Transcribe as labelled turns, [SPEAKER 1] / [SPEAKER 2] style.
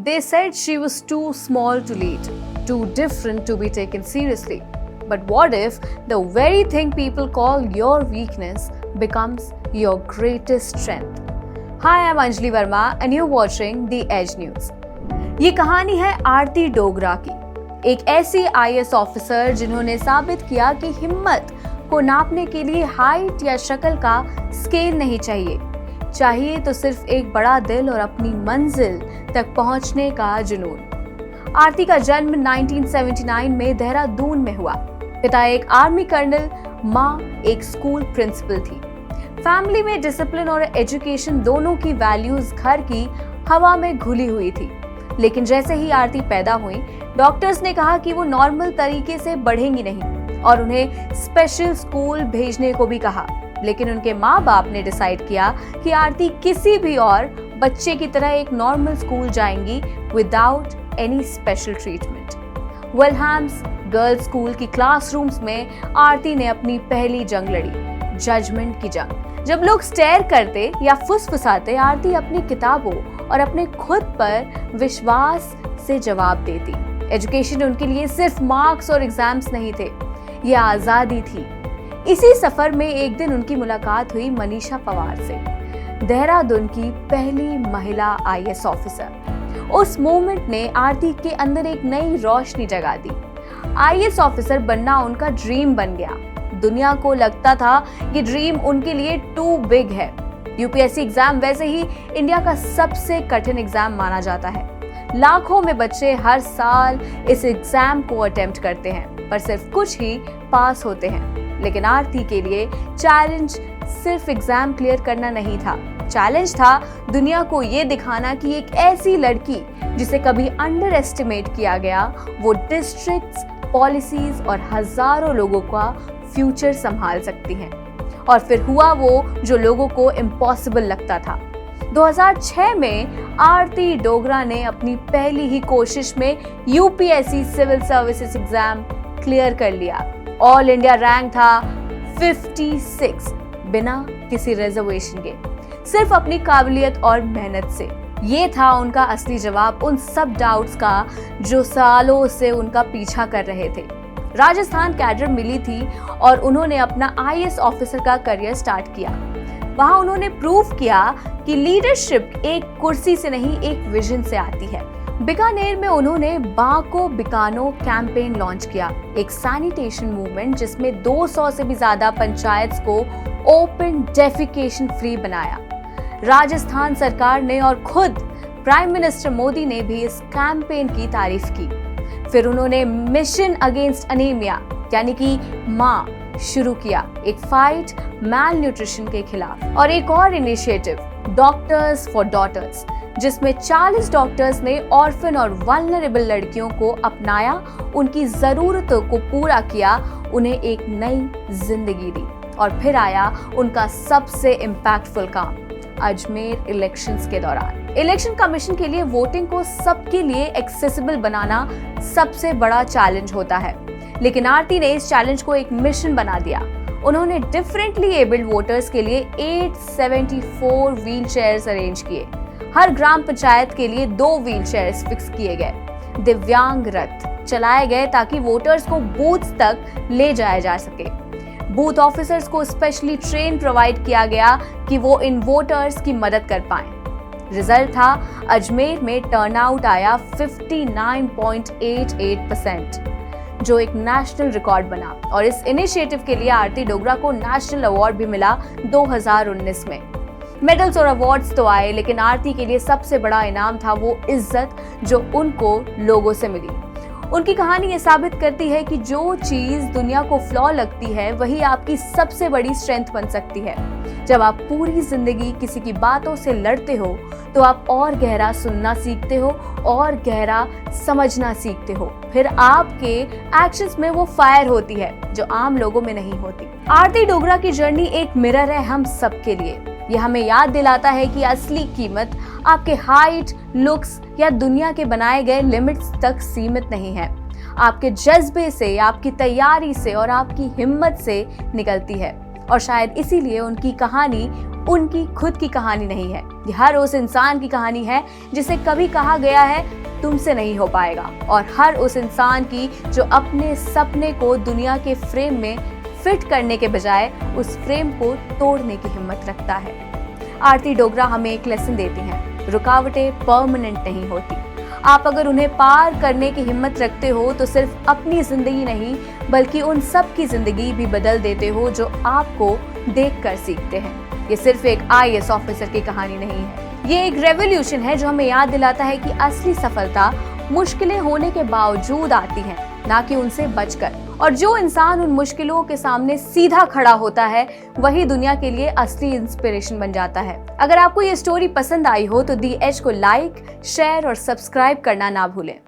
[SPEAKER 1] They said she was too small to lead, too different to be taken seriously. But what if the very thing people call your weakness becomes your greatest strength? Hi, I'm Anjali Verma and you're watching The Edge News. ये कहानी है आरती डोगरा की, एक ऐसी IAS officer जिन्होंने साबित किया कि हिम्मत को नापने के लिए हाइट या शक्ल का स्केल नहीं चाहिए तो सिर्फ एक बड़ा दिल और अपनी मंजिल तक पहुंचने का जुनून। आरती का जन्म 1979 में देहरादून में हुआ। पिता एक आर्मी कर्नल, माँ एक स्कूल प्रिंसिपल थी। फैमिली में डिसिप्लिन और एजुकेशन दोनों की वैल्यूज घर की हवा में घुली हुई थी। लेकिन जैसे ही आरती पैदा हुई, डॉक्टर्स ने कहा कि वो नॉर्मल तरीके से बढ़ेंगी नहीं और उन्हें स्पेशल स्कूल भेजने को भी कहा। लेकिन उनके माँ बाप ने डिसाइड किया कि आरती किसी भी और बच्चे की तरह एक नॉर्मल स्कूल जाएंगी without any special treatment. Welhams girls school की क्लासरूम्स में आरती ने अपनी पहली जंग लड़ी, जजमेंट की जंग। जब लोग स्टेयर करते या फुसफुसाते, आरती अपनी किताबों और अपने खुद पर विश्वास से जवाब देती। एजुकेशन उनके लिए सिर्फ मार्क्स और एग्जाम्स नहीं थे, ये आजादी थी। इसी सफर में एक दिन उनकी मुलाकात हुई मनीषा पवार से, देहरादून की पहली महिला आईएएस ऑफिसर। उस मोमेंट ने आरती के अंदर एक नई रोशनी जगा दी। आईएएस ऑफिसर बनना उनका ड्रीम बन गया। दुनिया को लगता था ये ड्रीम उनके लिए टू बिग है। यूपीएससी एग्जाम वैसे ही इंडिया का सबसे कठिन एग्जाम माना जाता है। लाखों में बच्चे हर साल इस एग्जाम को अटेम्प्ट करते हैं, पर सिर्फ कुछ ही पास होते हैं। लेकिन आरती के लिए चैलेंज सिर्फ एग्जाम क्लियर करना नहीं था। चैलेंज था दुनिया को ये दिखाना कि एक ऐसी लड़की जिसे कभी अंडर एस्टिमेट किया गया, वो डिस्ट्रिक्ट्स, पॉलिसीज और हजारों लोगों का फ्यूचर संभाल सकती हैं। और फिर हुआ वो जो लोगों को इम्पॉसिबल लगता था। 2006 में आरती डोगरा ने अपनी पहली ही कोशिश में UPSC civil services exam clear कर लिया। ऑल इंडिया रैंक था 56, बिना किसी रिजर्वेशन के, सिर्फ अपनी काबिलियत और मेहनत से। ये था उनका असली जवाब उन सब डाउट्स का जो सालों से उनका पीछा कर रहे थे। राजस्थान कैडर मिली थी और उन्होंने अपना आईएएस ऑफिसर का करियर स्टार्ट किया। वहां उन्होंने प्रूव किया कि लीडरशिप एक कुर्सी से नहीं, एक विजन से आती है। बीकानेर में उन्होंने बाको बिकानो कैंपेन लॉन्च किया, एक सैनिटेशन मूवमेंट जिसमें 200 से भी ज्यादा पंचायत को ओपन डेफिकेशन फ्री बनाया। राजस्थान सरकार ने और खुद प्राइम मिनिस्टर मोदी ने भी इस कैंपेन की तारीफ की। फिर उन्होंने मिशन अगेंस्ट अनीमिया यानी कि मां शुरू किया, एक फाइट मैल न्यूट्रिशन के खिलाफ। और एक और इनिशिएटिव, डॉक्टर्स फॉर डॉटर्स, जिसमें 40 डॉक्टर्स ने ऑर्फन और वल्नरेबल लड़कियों को अपनाया, उनकी जरूरतों को पूरा किया, उन्हें एक नई जिंदगी दी। और फिर आया उनका सबसे इम्पैक्टफुल काम, अजमेर इलेक्शंस के दौरान। इलेक्शन कमीशन के लिए वोटिंग को सबके लिए एक्सेसिबल बनाना सबसे बड़ा चैलेंज होता है, लेकिन आरती ने इस चैलेंज को एक मिशन बना दिया। उन्होंने डिफरेंटली एबल्ड वोटर्स के लिए 874 व्हील चेयर्स अरेंज किए। हर ग्राम पंचायत के लिए 2 व्हील चेयर्स फिक्स किए गए। दिव्यांग रथ चलाए गए ताकि वोटर्स को बूथ तक ले जाया जा सके। बूथ ऑफिसर्स को स्पेशली ट्रेन प्रोवाइड किया गया कि वो इन वोटर्स की मदद कर पाएं। रिजल्ट था, अजमेर में टर्नआउट आया 59.88%, जो एक नेशनल रिकॉर्ड बना। और इस इनिशिएटिव के लिए आरती डोगरा को नेशनल अवार्ड भी मिला 2019 में। मेडल्स और अवार्ड्स तो आए, लेकिन आरती के लिए सबसे बड़ा इनाम था वो इज्जत जो उनको लोगों से मिली। उनकी कहानी ये साबित करती है कि जो चीज दुनिया को फ्लॉ लगती है, वही आपकी सबसे बड़ी स्ट्रेंथ बन सकती है। जब आप पूरी जिंदगी किसी की बातों से लड़ते हो, तो आप और गहरा सुनना सीखते हो और गहरा समझना सीखते हो। फिर आपके एक्शंस में वो फायर होती है जो आम लोगों में नहीं होती। आरती डोगरा की जर्नी एक मिरर है हम सबके लिए। ये हमें याद दिलाता है कि असली कीमत आपके हाइट, लुक्स या दुनिया के बनाए गए लिमिट्स तक सीमित नहीं है। आपके जज्बे से, आपकी तैयारी से और आपकी हिम्मत से निकलती है। और शायद इसीलिए उनकी कहानी उनकी खुद की कहानी नहीं है, ये हर उस इंसान की कहानी है जिसे कभी कहा गया है तुमसे नहीं हो पाएगा, और हर उस इंसान की जो अपने सपने को दुनिया के फ्रेम में फिट करने के बजाय उस फ्रेम को तोड़ने की हिम्मत रखता है। आरती डोगरा हमें एक लेसन देती हैं, रुकावटें परमानेंट नहीं होती। आप अगर उन्हें पार करने की हिम्मत रखते हो तो सिर्फ अपनी जिंदगी नहीं बल्कि उन सब की जिंदगी भी बदल देते हो जो आपको देखकर सीखते हैं। ये सिर्फ एक IAS ऑफिसर की कहानी नहीं है, ये एक रेवोल्यूशन है जो हमें याद दिलाता है कि असली सफलता मुश्किलें होने के बावजूद आती है, ना कि उनसे बचकर। और जो इंसान उन मुश्किलों के सामने सीधा खड़ा होता है वही दुनिया के लिए असली इंस्पिरेशन बन जाता है। अगर आपको ये स्टोरी पसंद आई हो तो दी एज को लाइक, शेयर और सब्सक्राइब करना ना भूलें।